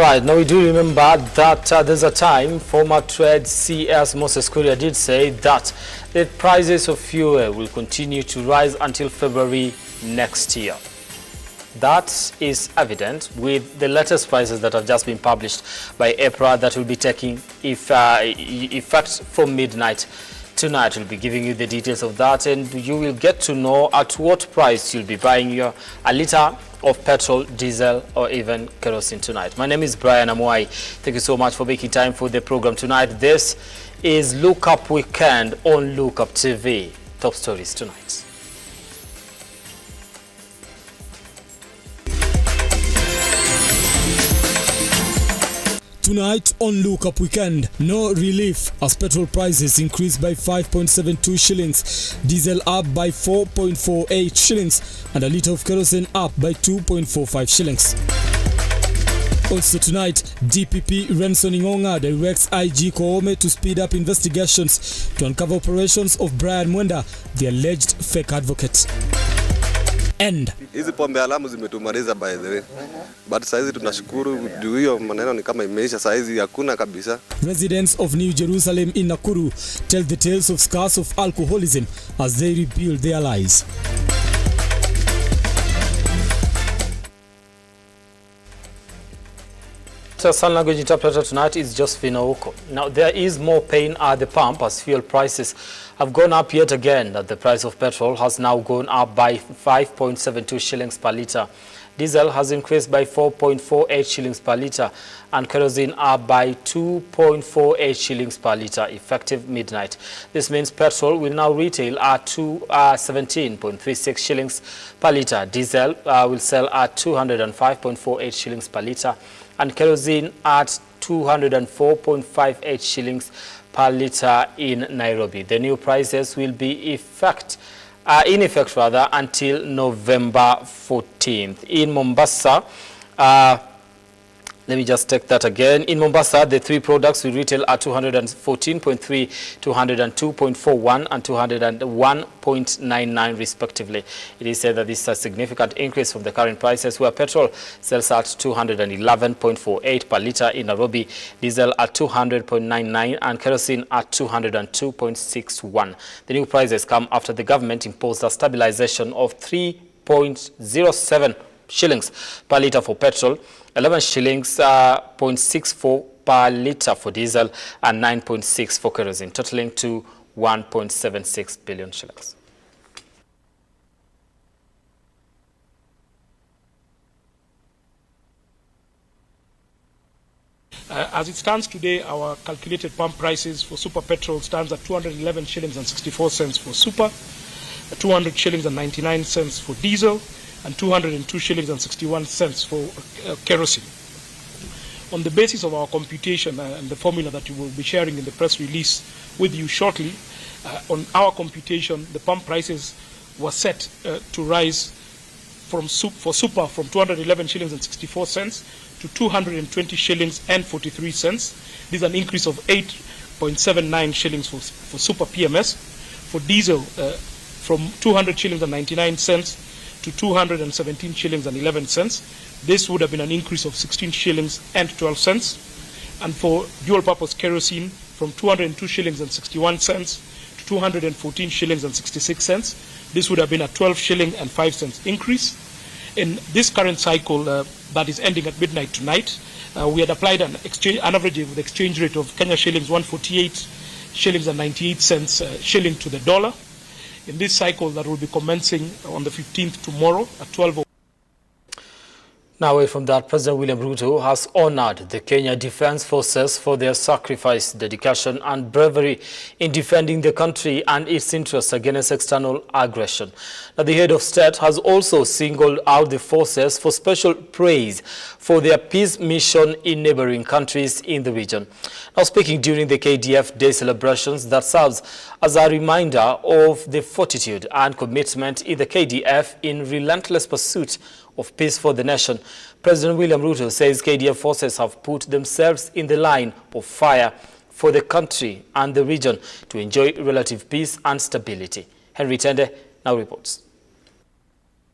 right, now we do remember that there's a time former Trade CS Moses Kuria did say that the prices of fuel will continue to rise until February next year. That is evident with the latest prices that have just been published by April that will be taking effect from midnight tonight. We'll be giving you the details of that, and you will get to know at what price you'll be buying a liter of petrol, diesel, or even kerosene tonight. My name is Brian Amwai. Thank you so much for making time for the program tonight. This is Look Up Weekend on Lookuptv. Top stories tonight. Tonight on Look Up Weekend, no relief as petrol prices increased by 5.72 shillings, diesel up by 4.48 shillings, and a litre of kerosene up by 2.45 shillings. Also tonight, DPP Renson Ngonga directs IG Koome to speed up investigations to uncover operations of Mwenda, the alleged fake advocate. And hizi pombe alamu zimetumaliza by the way, but saizi tunashukuru juu hiyo maneno ni kama imeisha, saizi hakuna kabisa. Residents of New Jerusalem in Nakuru tell the tales of scars of alcoholism as they rebuild their lives. Sun language interpreter tonight is Josephine Ouko. Now, there is more pain at the pump as fuel prices have gone up yet again. That the price of petrol has now gone up by 5.72 shillings per litre. Diesel has increased by 4.48 shillings per litre, and kerosene up by 2.48 shillings per litre effective midnight. This means petrol will now retail at 17.36 shillings per litre. Diesel will sell at 205.48 shillings per litre, and kerosene at 204.58 shillings per litre in Nairobi. The new prices will be in effect until November 14th. In Mombasa, let me just take that again. In Mombasa, the three products will retail at 214.3, 202.41, and 201.99 respectively. It is said that this is a significant increase from the current prices, where petrol sells at 211.48 per litre in Nairobi, diesel at 200.99, and kerosene at 202.61. The new prices come after the government imposed a stabilization of 3.07 shillings per litre for petrol, 11 shillings 0.64 per litre for diesel, and 9.6 for kerosene, totaling to 1.76 billion shillings. As it stands today, our calculated pump prices for super petrol stands at 211 shillings and 64 cents for super, 200 shillings and 99 cents for diesel, and 202 shillings and 61 cents for kerosene. On the basis of our computation and the formula that you will be sharing in the press release with you shortly, on our computation, the pump prices were set to rise for super from 211 shillings and 64 cents to 220 shillings and 43 cents. This is an increase of 8.79 shillings for super PMS. For diesel, from 200 shillings and 99 cents to 217 shillings and 11 cents. This would have been an increase of 16 shillings and 12 cents. And for dual purpose kerosene, from 202 shillings and 61 cents to 214 shillings and 66 cents. This would have been a 12 shilling and 5 cents increase. In this current cycle that is ending at midnight tonight, we had applied an average of the exchange rate of Kenya shillings 148 shillings and 98 cents shilling to the dollar. In this cycle that will be commencing on the 15th tomorrow at 12:00. Now, away from that, President William RUTO has honored the Kenya Defense Forces for their sacrifice, dedication, and bravery in defending the country and its interests against external aggression. Now, the head of state has also singled out the forces for special praise for their peace mission in neighboring countries in the region. Now, speaking during the KDF Day celebrations that serves as a reminder of the fortitude and commitment in the KDF in relentless pursuit of peace for the nation, President William RUTO says KDF forces have put themselves in the line of fire for the country and the region to enjoy relative peace and stability. Henry Tende now reports.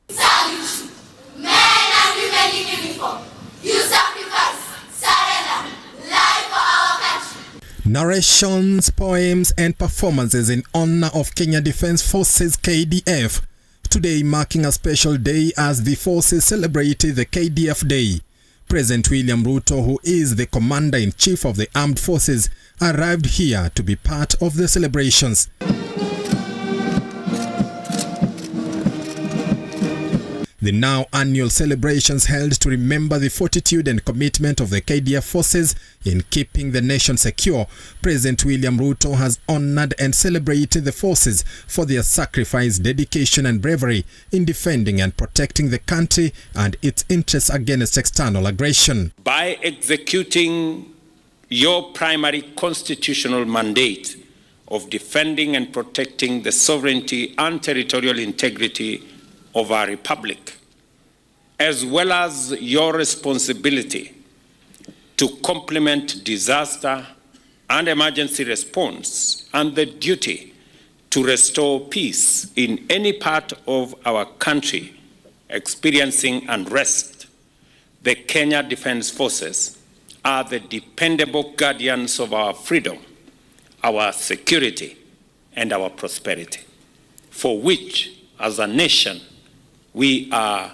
Salute, men and women in uniform. You sacrifice. Narrations, poems and performances in honor of Kenya Defence Forces KDF. Today marking a special day as the forces celebrated the KDF Day. President William RUTO, who is the Commander-in-Chief of the Armed Forces, arrived here to be part of the celebrations. The now annual celebrations held to remember the fortitude and commitment of the KDF forces in keeping the nation secure. President William RUTO has honored and celebrated the forces for their sacrifice, dedication and bravery in defending and protecting the country and its interests against external aggression. By executing your primary constitutional mandate of defending and protecting the sovereignty and territorial integrity of our republic, as well as your responsibility to complement disaster and emergency response and the duty to restore peace in any part of our country experiencing unrest, the Kenya Defence Forces are the dependable guardians of our freedom, our security, and our prosperity, for which, as a nation, we are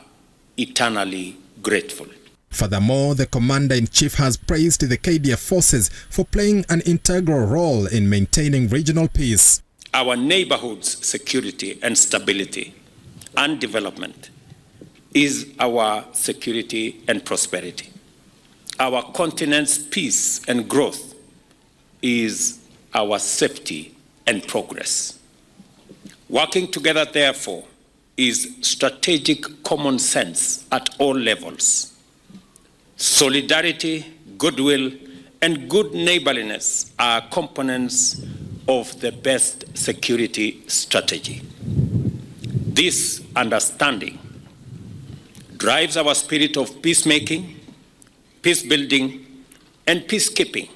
eternally grateful. Furthermore, the Commander-in-Chief has praised the KDF forces for playing an integral role in maintaining regional peace. Our neighborhood's security and stability and development is our security and prosperity. Our continent's peace and growth is our safety and progress. Working together, therefore, is strategic common sense at all levels. Solidarity, goodwill, and good neighborliness are components of the best security strategy. This understanding drives our spirit of peacemaking, peace-building, and peacekeeping,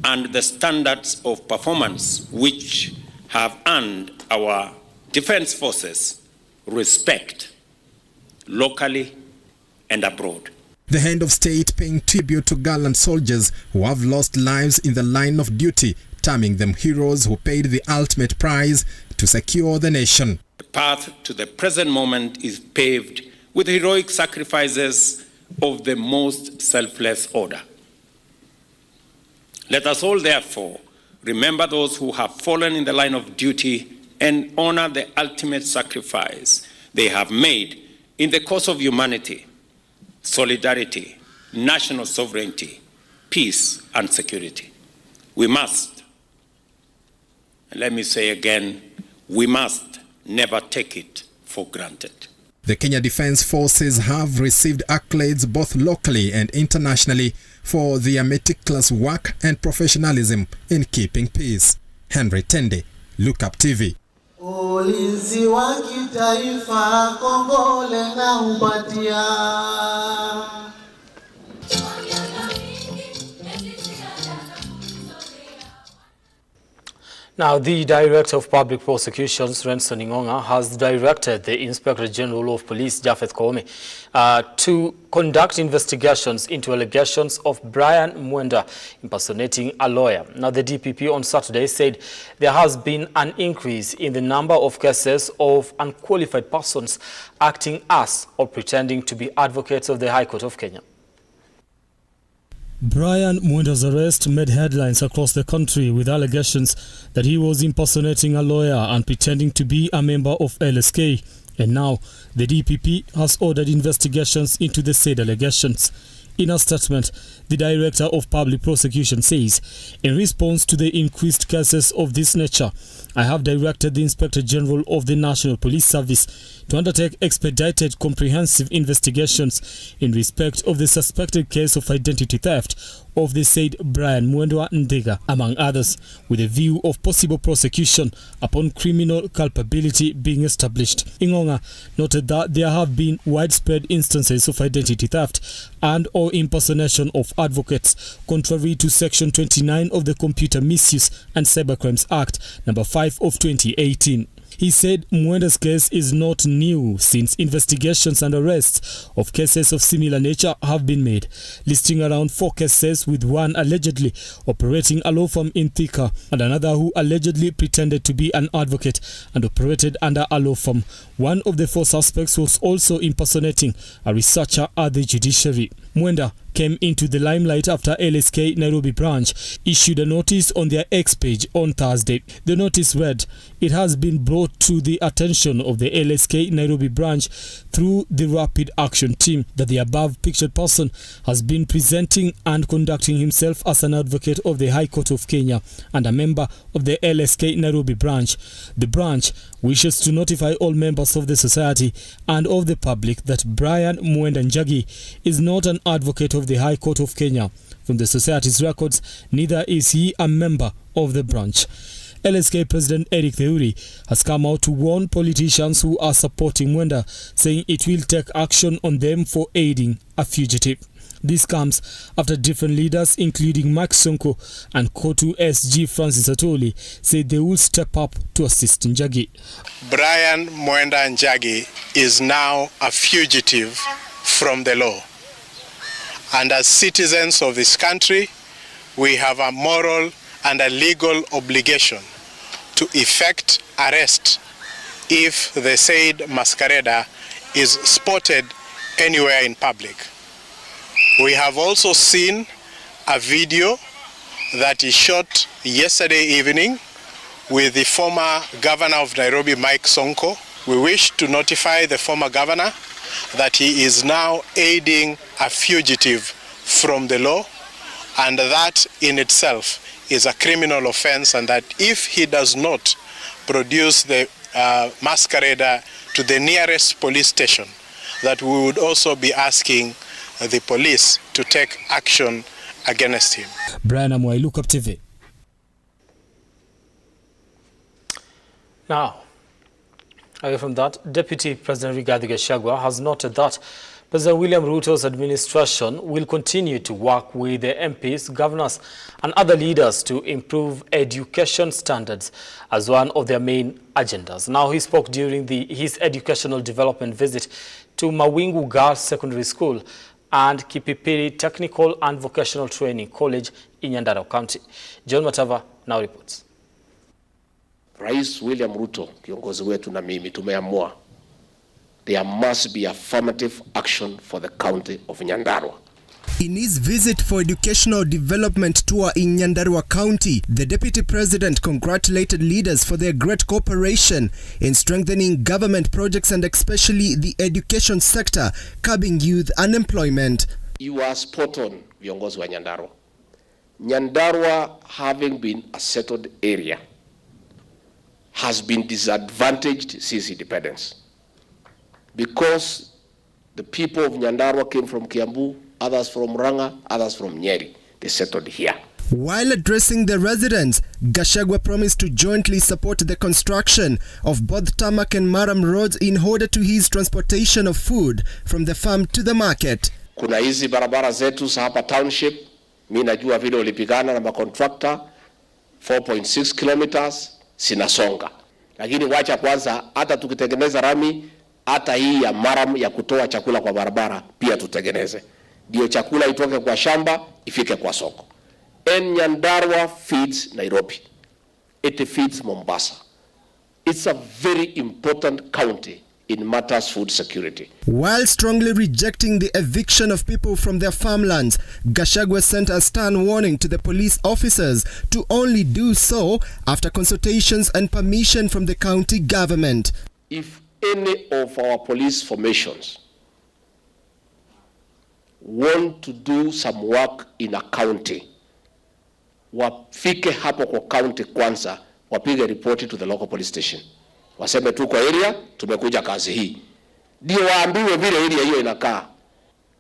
and the standards of performance which have earned our defense forces respect locally and abroad. The head of state paying tribute to gallant soldiers who have lost lives in the line of duty, terming them heroes who paid the ultimate price to secure the nation. The path to the present moment is paved with heroic sacrifices of the most selfless order. Let us all, therefore, remember those who have fallen in the line of duty and honor the ultimate sacrifice they have made in the cause of humanity, solidarity, national sovereignty, peace, and security. We must, and let me say again, we must never take it for granted. The Kenya Defence Forces have received accolades both locally and internationally for their meticulous work and professionalism in keeping peace. Henry Tende, Lookuptv. Ulinzi wa kitaifa Kongole na upatia. Now, the Director of Public Prosecutions, Renson Ingonga, has directed the Inspector General of Police, Koome, to conduct investigations into allegations of Brian Mwenda impersonating a lawyer. Now, the DPP on Saturday said there has been an increase in the number of cases of unqualified persons acting as or pretending to be advocates of the High Court of Kenya. Brian Mwenda's arrest made headlines across the country with allegations that he was impersonating a lawyer and pretending to be a member of LSK. And now, the DPP has ordered investigations into the said allegations. In a statement, the Director of Public Prosecution says, in response to the increased cases of this nature, I have directed the Inspector General of the National Police Service to undertake expedited comprehensive investigations in respect of the suspected case of identity theft of the said Brian Mwenda, among others, with a view of possible prosecution upon criminal culpability being established. Ingonga noted that there have been widespread instances of identity theft and or impersonation of advocates, contrary to Section 29 of the Computer Misuse and Cybercrimes Act, number 5 of 2018. He said Mwenda's case is not new since investigations and arrests of cases of similar nature have been made, listing around 4 cases, with one allegedly operating a law firm in Thika and another who allegedly pretended to be an advocate and operated under a law firm. One of the 4 suspects was also impersonating a researcher at the judiciary. Mwenda came into the limelight after LSK Nairobi branch issued a notice on their X page on Thursday. The notice read, "It has been brought to the attention of the LSK Nairobi branch through the Rapid Action Team that the above pictured person has been presenting and conducting himself as an advocate of the High Court of Kenya and a member of the LSK Nairobi branch. The branch wishes to notify all members of the society and of the public that Brian Mwenda Njagi is not an advocate of the High Court of Kenya. From the society's records, neither is he a member of the branch." LSK President Eric Theuri has come out to warn politicians who are supporting Mwenda, saying it will take action on them for aiding a fugitive. This comes after different leaders, including Mike Sonko and Kotu SG Francis Atoli, said they will step up to assist Njagi. Brian Mwenda Njagi is now a fugitive from the law. And as citizens of this country, we have a moral and a legal obligation to effect arrest if the said masquerader is spotted anywhere in public. We have also seen a video that he shot yesterday evening with the former governor of Nairobi, Mike Sonko. We wish to notify the former governor that he is now aiding a fugitive from the law, and that in itself is a criminal offense, and that if he does not produce the masquerader to the nearest police station, that we would also be asking the police to take action against him. Brian Amwai, Lookuptv. Now, away from that, Deputy President Rigathi Gachagua has noted that President William Ruto's administration will continue to work with the MPs, governors and other leaders to improve education standards as one of their main agendas. Now, he spoke during his educational development visit to Mawingu Girls Secondary School and Kipipiri Technical and Vocational Training College in Nyandarua County. John Matava now reports. Rais William Ruto, kiongozi wetu na mimi, tumeamua there must be affirmative action for the county of Nyandarua. In his visit for educational development tour in Nyandarua County, the Deputy President congratulated leaders for their great cooperation in strengthening government projects and especially the education sector, curbing youth unemployment. You are spot on, viongozi wa Nyandarua. Nyandarua, having been a settled area, has been disadvantaged since independence, because the people of Nyandarua came from Kiambu, others from Ranga, others from Nyeri. They settled here. While addressing the residents, Gachagua promised to jointly support the construction of both tarmac and maram roads in order to ease transportation of food from the farm to the market. Kuna hizi barabara zetu za hapa township, mimi najua vile ulipigana na macontractor, 4.6 kilometers sinasonga. Lakini wacha kwanza, hata tukitengeneza rami, hata hii ya maram ya kutoa chakula kwa barabara pia tutengeneze. Ndio chakula itoke kwa shamba ifike kwa soko. And Nyandarua feeds Nairobi. It feeds Mombasa. It's a very important county in matters food security. While strongly rejecting the eviction of people from their farmlands, Gachagua sent a stern warning to the police officers to only do so after consultations and permission from the county government. If any of our police formations want to do some work in a county, wafike hapo kwa county kwanza, wapige ripoti to the local police station. Waseme tu kwa area, tumekuja kazi hii. Ndio waambiwe vile area hiyo inakaa.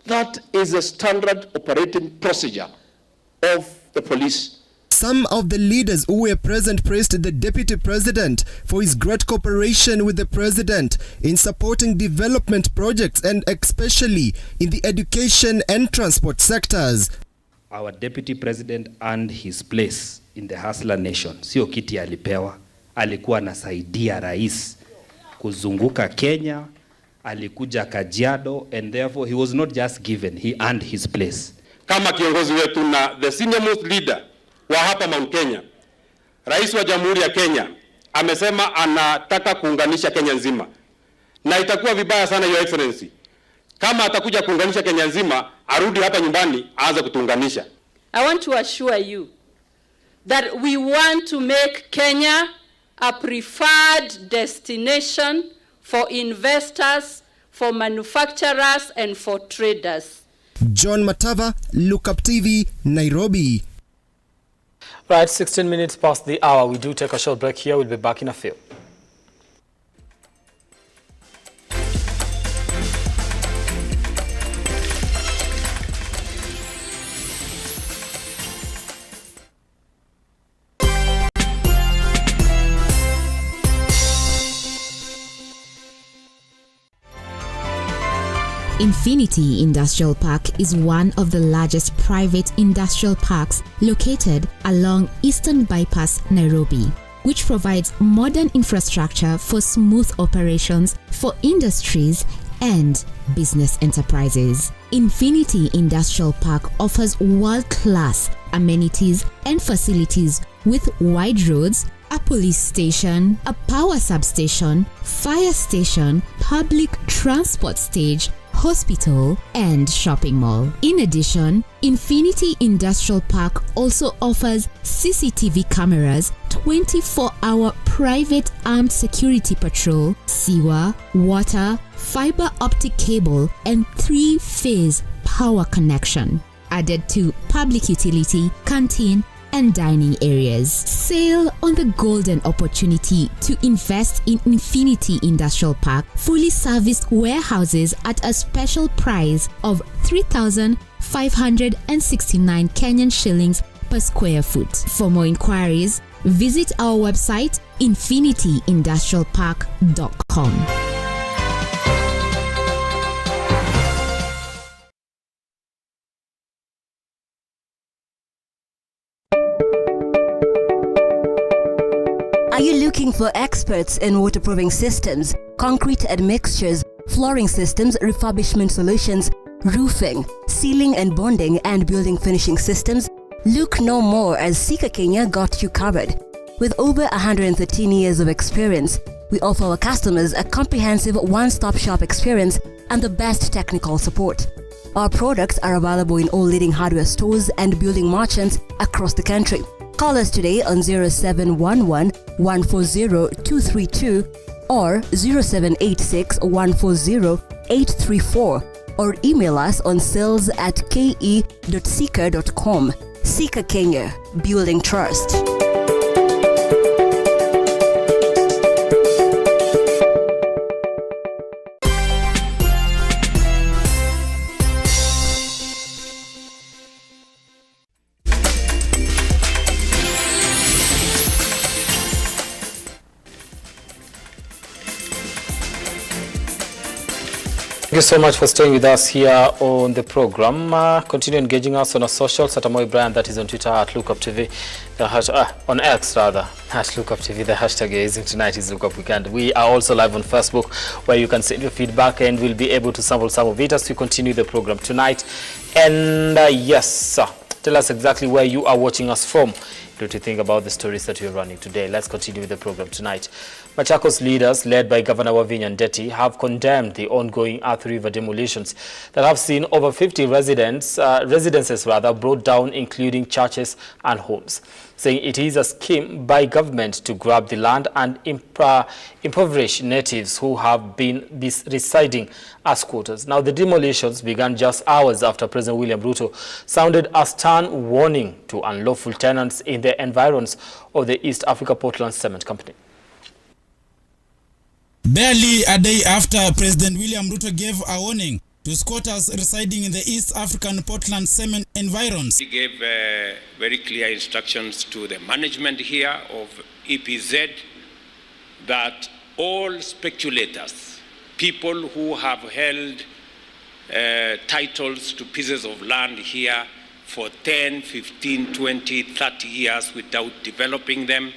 That is a standard operating procedure of the police. Some of the leaders who were present praised the Deputy President for his great cooperation with the President in supporting development projects and especially in the education and transport sectors. Our Deputy President earned his place in the hustler nation. Sio kiti alipewa, alikuwa anasaidia rais kuzunguka Kenya, alikuja Kajiado, and therefore he was not just given, he earned his place. Kama kiongozi wetu na the senior most leader wa hapa Mount Kenya, Rais wa Jamhuri ya Kenya amesema anataka kuunganisha Kenya nzima. Na itakuwa vibaya sana, Your Excellency, kama atakuja kuunganisha Kenya nzima, arudi hapa nyumbani aanze kutuunganisha. I want to assure you that we want to make Kenya a preferred destination for investors, for manufacturers and for traders. John Matava, Lookuptv, Nairobi. Right, 16 minutes past the hour. We do take a short break here. We'll be back in a few. Infinity Industrial Park is one of the largest private industrial parks located along Eastern Bypass, Nairobi, which provides modern infrastructure for smooth operations for industries and business enterprises. Infinity Industrial Park offers world-class amenities and facilities with wide roads, a police station, a power substation, fire station, public transport stage, hospital, and shopping mall. In addition, Infinity Industrial Park also offers CCTV cameras, 24-hour private armed security patrol, sewer, water, fiber optic cable, and 3-phase power connection, added to public utility, canteen, and dining areas. Sail on the golden opportunity to invest in Infinity Industrial Park fully serviced warehouses at a special price of 3,569 Kenyan shillings per square foot. For more inquiries, visit our website infinityindustrialpark.com. Are you looking for experts in waterproofing systems, concrete admixtures, flooring systems, refurbishment solutions, roofing, sealing and bonding, and building finishing systems? Look no more, as Sika Kenya got you covered. With over 113 years of experience, we offer our customers a comprehensive one-stop shop experience and the best technical support. Our products are available in all leading hardware stores and building merchants across the country. Call us today on 0711 140 232 or 0786 140 834 or email us on sales@ke.sika.com. Sika Kenya, building trust. Thank you so much for staying with us here on the program. Continue engaging us on our socials at Amoy Brand, that is on Twitter at Lookuptv, on X rather, at Lookuptv. The hashtag you're using tonight is Lookup Weekend. We are also live on Facebook, where you can send your feedback and we'll be able to sample some of it as we continue the program tonight. And yes, tell us exactly where you are watching us from. What do you think about the stories that we're running today? Let's continue with the program tonight. Machakos leaders, led by Governor Wavinya Ndeti, have condemned the ongoing Athi River demolitions that have seen over 50 residences brought down, including churches and homes, saying it is a scheme by government to grab the land and impoverish natives who have been residing as squatters. Now, the demolitions began just hours after President William RUTO sounded a stern warning to unlawful tenants in the environs of the East Africa Portland Cement Company. Barely a day after President William RUTO gave a warning to squatters residing in the East African Portland Cement environs. He gave very clear instructions to the management here of EPZ that all speculators, people who have held titles to pieces of land here for 10, 15, 20, 30 years without developing them,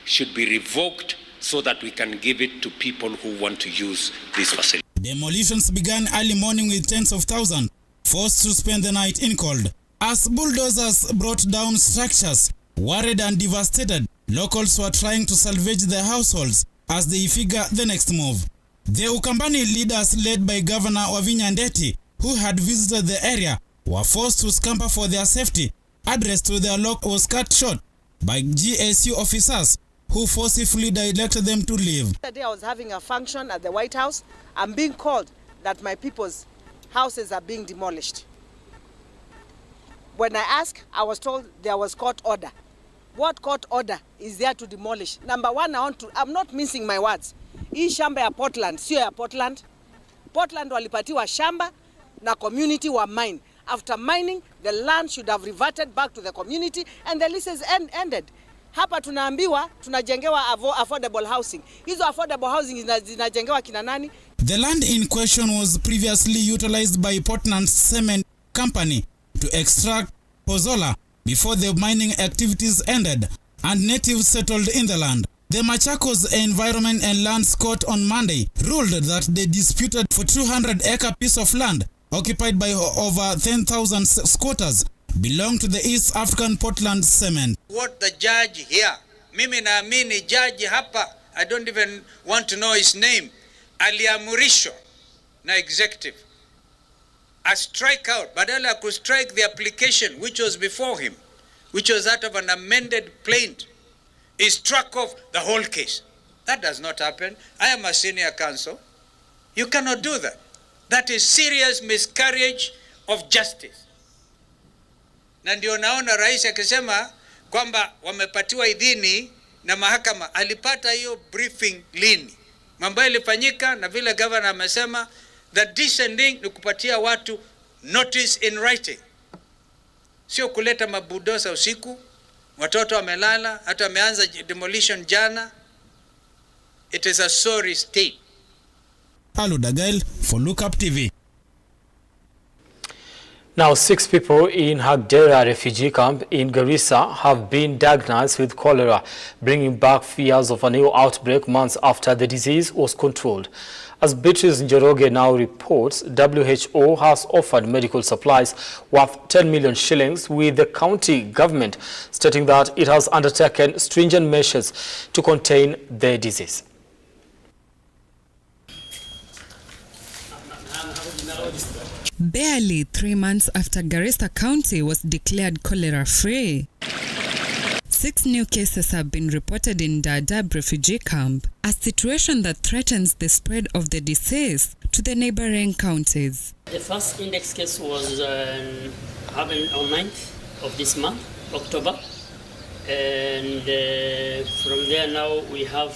should be revoked so that we can give it to people who want to use this facility. Demolitions began early morning with tens of thousands forced to spend the night in cold. As bulldozers brought down structures, worried and devastated, locals were trying to salvage their households as they figure the next move. The Ukambani leaders, led by Governor Wavinya Ndeti, who had visited the area, were forced to scamper for their safety. Address to their lock was cut short by GSU officers who forcibly directed them to leave. Yesterday I was having a function at the White House. I'm being called that my people's houses are being demolished. When I asked, I was told there was court order. What court order is there to demolish? Number one, I'm not mincing my words. Hii shamba ya Portland, sio ya Portland. Portland walipatiwa shamba na community wa mine. After mining, the land should have reverted back to the community and the leases ended. Hapa tunaambiwa tunajengewa affordable housing. Hizo affordable housing zinajengewa kina nani? The land in question was previously utilized by Portland Cement Company to extract pozola before the mining activities ended and natives settled in the land. The Machakos Environment and Lands Court on Monday ruled that the disputed for 200-acre piece of land occupied by over 10,000 squatters belong to the East African Portland Cement. What the judge here, mimi naamini judge hapa, I don't even want to know his name, aliamurishwa na executive a strike out, badala ya kustrike the application which was before him, which was that of an amended plaint, he struck off the whole case. That does not happen. I am a senior counsel. You cannot do that. That is serious miscarriage of justice. Na ndio naona rais akisema kwamba wamepatiwa idhini na mahakama. Alipata hiyo briefing lini? Mambo yalifanyika na vile governor amesema the descending ni kupatia watu notice in writing. Sio kuleta mabudosa usiku, watoto wamelala, hata wameanza demolition jana. It is a sorry state. Aludagail for Lookuptv. Now, 6 people in Hagdera refugee camp in Garissa have been diagnosed with cholera, bringing back fears of a new outbreak months after the disease was controlled. As Beatrice Njoroge now reports, WHO has offered medical supplies worth 10 million shillings, with the county government stating that it has undertaken stringent measures to contain the disease. Barely 3 months after Garissa County was declared cholera-free, 6 new cases have been reported in Dadaab refugee camp, a situation that threatens the spread of the disease to the neighboring counties. The first index case was happened on 9th of this month, October, and from there now we have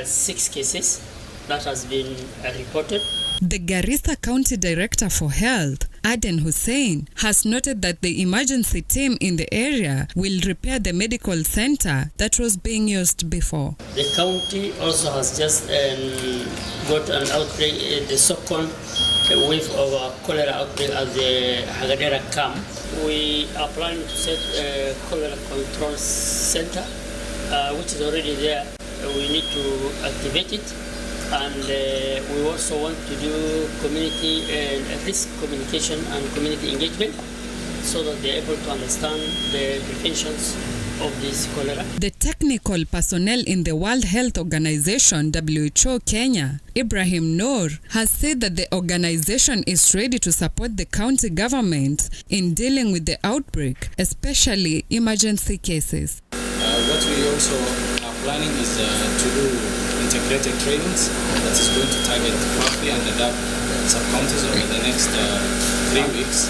6 cases that has been reported. The Garissa County Director for Health, Aden Hussein, has noted that the emergency team in the area will repair the medical center that was being used before. The county also has just got an outbreak, the second wave of a cholera outbreak at the Hagadera camp. We are planning to set a cholera control center, which is already there. We need to activate it. And we also want to do community and risk communication and community engagement so that they're able to understand the preventions of this cholera. The technical personnel in the World Health Organization, WHO Kenya, Ibrahim Noor, has said that the organization is ready to support the county government in dealing with the outbreak, especially emergency cases. What we also are planning is to do integrated trainings that is going to target Fafi and Dadaab sub-counties over the next 3 weeks.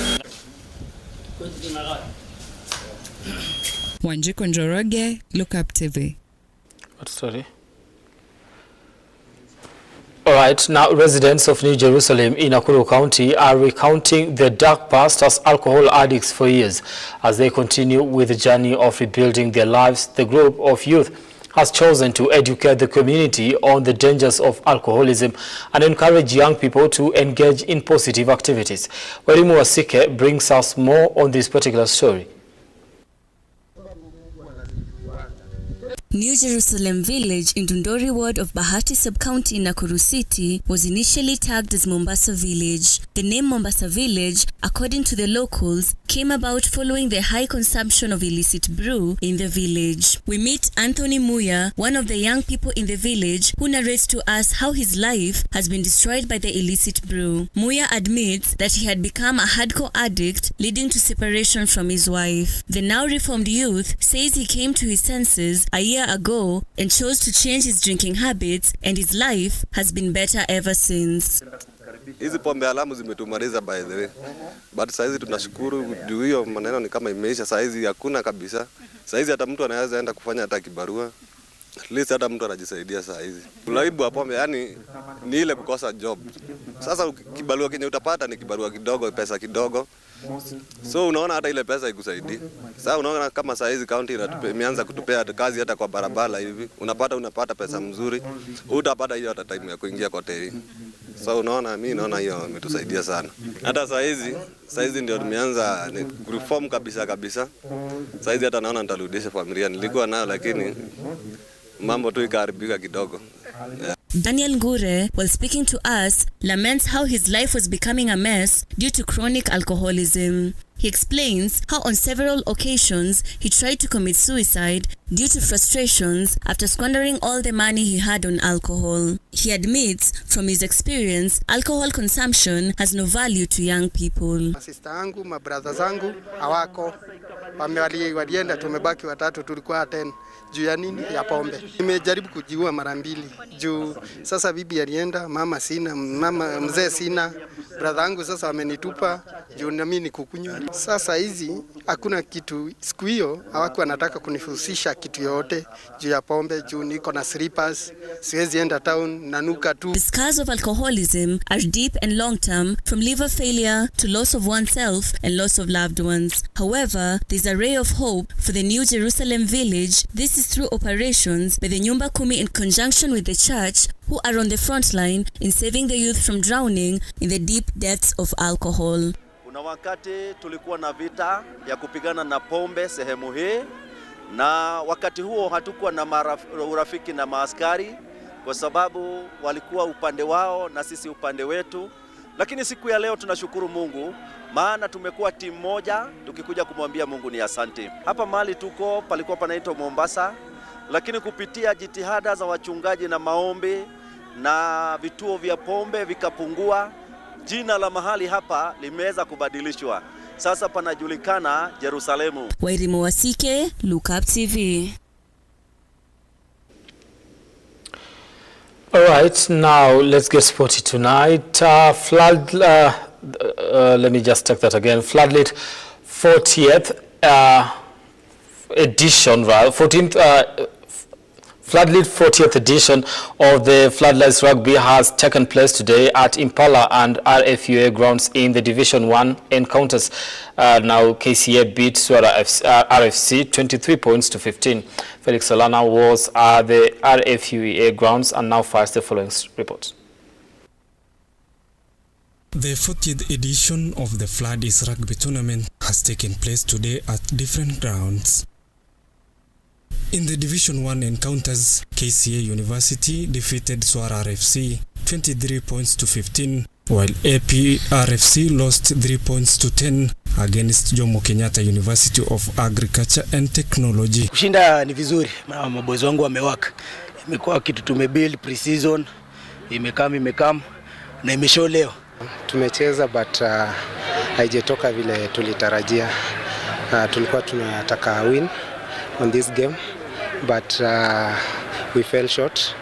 Wanjiko Njoroge, Lookuptv. What story? All right, now residents of New Jerusalem in Nakuru County are recounting their dark past as alcohol addicts for years. As they continue with the journey of rebuilding their lives, the group of youth has chosen to educate the community on the dangers of alcoholism and encourage young people to engage in positive activities. Werimu Wasike brings us more on this particular story. New Jerusalem Village in Dundori ward of Bahati sub-county Nakuru City was initially tagged as Mombasa Village. The name Mombasa Village, according to the locals, came about following the high consumption of illicit brew in the village. We meet Anthony Muya, one of the young people in the village, who narrates to us how his life has been destroyed by the illicit brew. Muya admits that he had become a hardcore addict, leading to separation from his wife. The now reformed youth says he came to his senses a year ago and chose to change his drinking habits, and his life has been better ever since. Hizi pombe alamu zimetumaliza by the way. But saizi tunashukuru juu hiyo maneno ni kama imeisha, saizi hakuna kabisa. Saizi hata mtu anaweza enda kufanya hata kibarua. At least hata mtu anajisaidia saizi. Ulaibu wa pombe yani ni ile kukosa job. Sasa kibarua kenye utapata ni kibarua kidogo, pesa kidogo. So unaona hata ile pesa ikusaidii. Sasa unaona kama saizi county imeanza kutupea kazi hata kwa barabara hivi. Unapata pesa mzuri. Utapata hiyo hata time ya kuingia kwa tei. So unaona mimi naona hiyo imetusaidia sana. Hata saizi ndio tumeanza reform kabisa. Saizi hata naona nitarudisha familia nilikuwa nayo lakini mambo tu ikaharibika kidogo. Daniel Ngure, while speaking to us, laments how his life was becoming a mess due to chronic alcoholism. He explains how on several occasions he tried to commit suicide due to frustrations after squandering all the money he had on alcohol. He admits from his experience, alcohol consumption has no value to young people. Sister yangu, mabrother zangu hawako. Walienda tumebaki watatu, tulikuwa 10. Juu ya nini? Ya pombe. Nimejaribu kujiua mara 2. Juu sasa bibi alienda, mama sina, mzee sina. Brother yangu sasa wamenitupa juu na mimi nikukunywa. Sasa hizi hakuna kitu, siku hiyo hawakuwa wanataka kunifusisha kitu yote juu ya pombe, juu niko na slippers, siwezi enda town, nanuka tu. The scars of alcoholism are deep and long term, from liver failure to loss of oneself and loss of loved ones. However, there's a ray of hope for the New Jerusalem Village. This is through operations by the Nyumba Koome in conjunction with the church, who are on the front line in saving the youth from drowning in the deep depths of alcohol. Kuna wakati tulikuwa na vita ya kupigana na pombe sehemu hii, na wakati huo hatukuwa na urafiki na maaskari kwa sababu walikuwa upande wao na sisi upande wetu. Lakini siku ya leo tunashukuru Mungu, maana tumekuwa timu moja tukikuja kumwambia Mungu ni asante. Hapa mahali tuko palikuwa panaitwa Mombasa, lakini kupitia jitihada za wachungaji na maombi na vituo vya pombe vikapungua, jina la mahali hapa limeweza kubadilishwa. Sasa panajulikana Jerusalemu. Wairimu Wasike, Lookuptv. All right, now let's get sporty tonight. Let me just take that again. Floodlit 40th edition, right? 14th. Floodlit 40th edition of the Floodlights Rugby has taken place today at Impala and RFUA grounds in the Division 1 encounters. Now KCA beat Swara RFC 23 points to 15. Felix Solana was at the RFUA grounds and now fires the following reports. The 40th edition of the Floodlights Rugby tournament has taken place today at different grounds. In the Division 1 encounters, KCA University defeated Swara RFC 23 points to 15, while AP RFC lost 3 points to 10 against Jomo Kenyatta University of Agriculture and Technology. Kushinda ni vizuri, maboys wangu wamewaka. Imekuwa kitu tumebuild pre-season, imekam na imeshow leo. Tumecheza but haijatoka vile tulitarajia. Tulikuwa tunataka win on this game, but we fell short.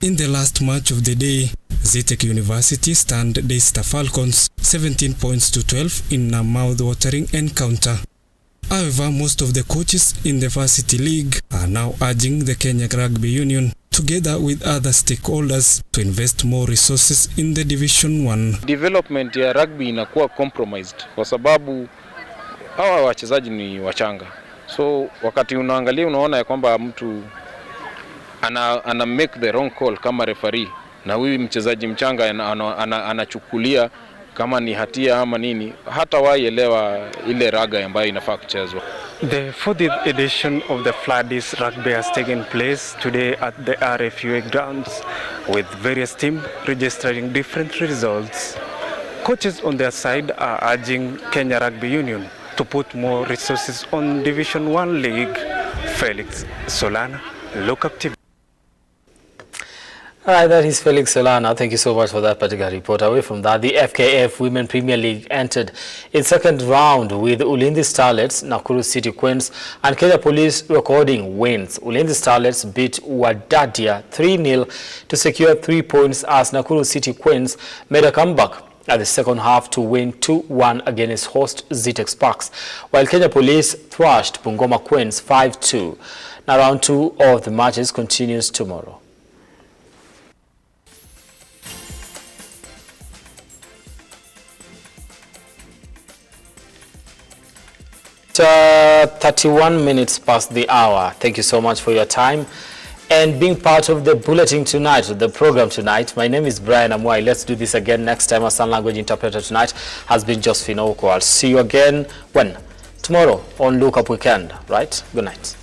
In the last match of the day, Zetech University stunned Daystar Falcons 17 points to 12 in a mouth-watering encounter. However, most of the coaches in the varsity league are now urging the Kenya Rugby Union, together with other stakeholders, to invest more resources in the Division 1. Development ya rugby inakuwa compromised kwa sababu hawa wachezaji ni wachanga. So wakati unaangalia unaona ya kwamba mtu ana make the wrong call kama referee, na huyu mchezaji mchanga anachukulia kama ni hatia ama nini, hata waielewa ile raga ambayo inafaa kuchezwa. The 40th edition of the Floodies Rugby has taken place today at the RFUA grounds, with various teams registering different results. Coaches on their side are urging Kenya Rugby Union to put more resources on Division 1 League. Felix Solana, Lookuptv. All right, that is Felix Solana. Thank you so much for that particular report. Away from that, the FKF Women Premier League entered its second round with Ulinzi Starlets, Nakuru City Queens, and Kenya Police recording wins. Ulinzi Starlets beat Wadadia 3-0 to secure 3 points as Nakuru City Queens made a comeback at the second half to win 2-1 against host Zitex Sparks, while Kenya Police thrashed Bungoma Queens 5-2. Now round 2 of the matches continues tomorrow. 31 minutes past the hour. Thank you so much for your time and being part of the bulletin tonight, the program tonight. My name is Brian Amwai. Let's do this again next time. Our sign language interpreter tonight has been Josephine Oko. I'll see you again when? Tomorrow on Look Up Weekend, right? Good night.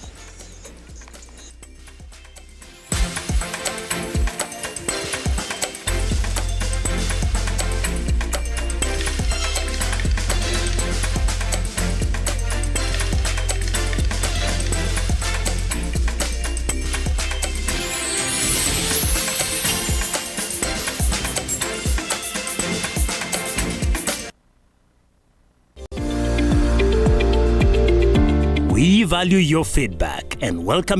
We value your feedback and welcome